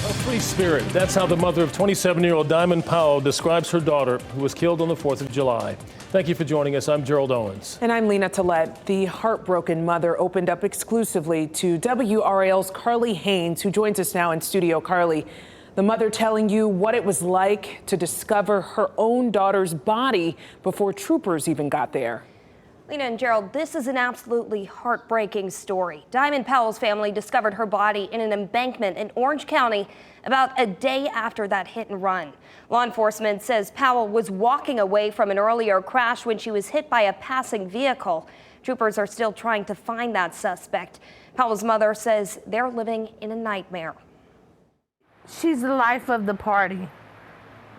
A free spirit. That's how the mother of 27-year-old Diamond Powell describes her daughter, who was killed on the 4th of July. Thank you for joining us. I'm Gerald Owens. And I'm Lena Tillett. The heartbroken mother opened up exclusively to WRAL's Carly Haynes, who joins us now in studio. Carly, the mother telling you what it was like to discover her own daughter's body before troopers even got there. Lena and Gerald, this is an absolutely heartbreaking story. Diamond Powell's family discovered her body in an embankment in Orange County about a day after that hit and run. Law enforcement says Powell was walking away from an earlier crash when she was hit by a passing vehicle. Troopers are still trying to find that suspect. Powell's mother says they're living in a nightmare. She's the life of the party.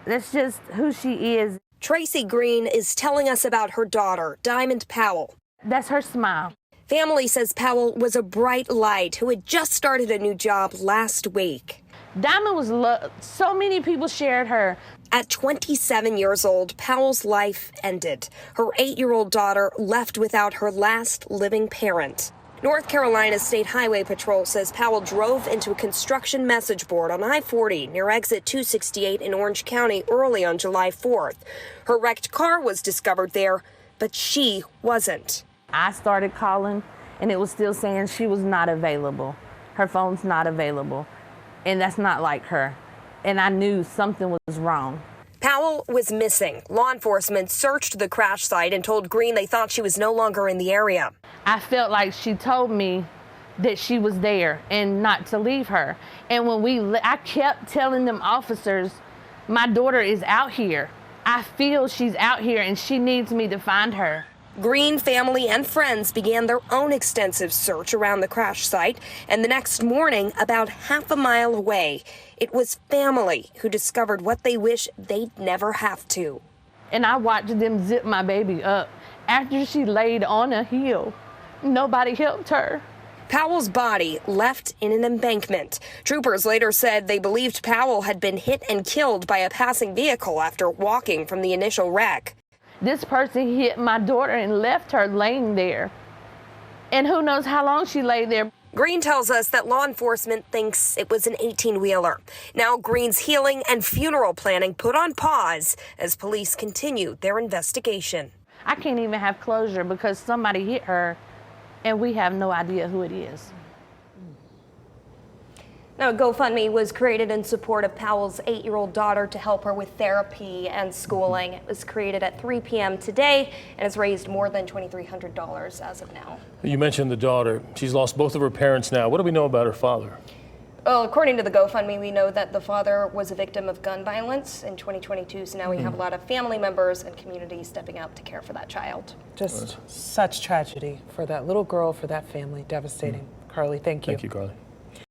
That's just who she is. Tracy Green is telling us about her daughter, Diamond Powell. That's her smile. Family says Powell was a bright light who had just started a new job last week. Diamond was so many people shared her. At 27 years old, Powell's life ended. Her 8-year-old daughter left without her last living parent. North Carolina State Highway Patrol says Powell drove into a construction message board on I-40 near exit 268 in Orange County early on July 4th. Her wrecked car was discovered there, but she wasn't. I started calling, and it was still saying she was not available. Her phone's not available, and that's not like her. And I knew something was wrong. Powell was missing. Law enforcement searched the crash site and told Green they thought she was no longer in the area. I felt like she told me that she was there and not to leave her. And I kept telling them officers, my daughter is out here. I feel she's out here and she needs me to find her. Green family and friends began their own extensive search around the crash site, and the next morning, about half a mile away, it was family who discovered what they wish they'd never have to. And I watched them zip my baby up after she laid on a hill. Nobody helped her. Powell's body left in an embankment. Troopers later said they believed Powell had been hit and killed by a passing vehicle after walking from the initial wreck. This person hit my daughter and left her laying there. And who knows how long she lay there. Green tells us that law enforcement thinks it was an 18-wheeler. Now Green's healing and funeral planning put on pause as police continue their investigation. I can't even have closure because somebody hit her and we have no idea who it is. Now, a GoFundMe was created in support of Powell's 8-year-old daughter to help her with therapy and schooling. It was created at 3 p.m. today and has raised more than $2,300 as of now. You mentioned the daughter. She's lost both of her parents now. What do we know about her father? Well, according to the GoFundMe, we know that the father was a victim of gun violence in 2022, so now we have a lot of family members and community stepping up to care for that child. Just such tragedy for that little girl, for that family. Devastating. Carly, thank you. Thank you, Carly.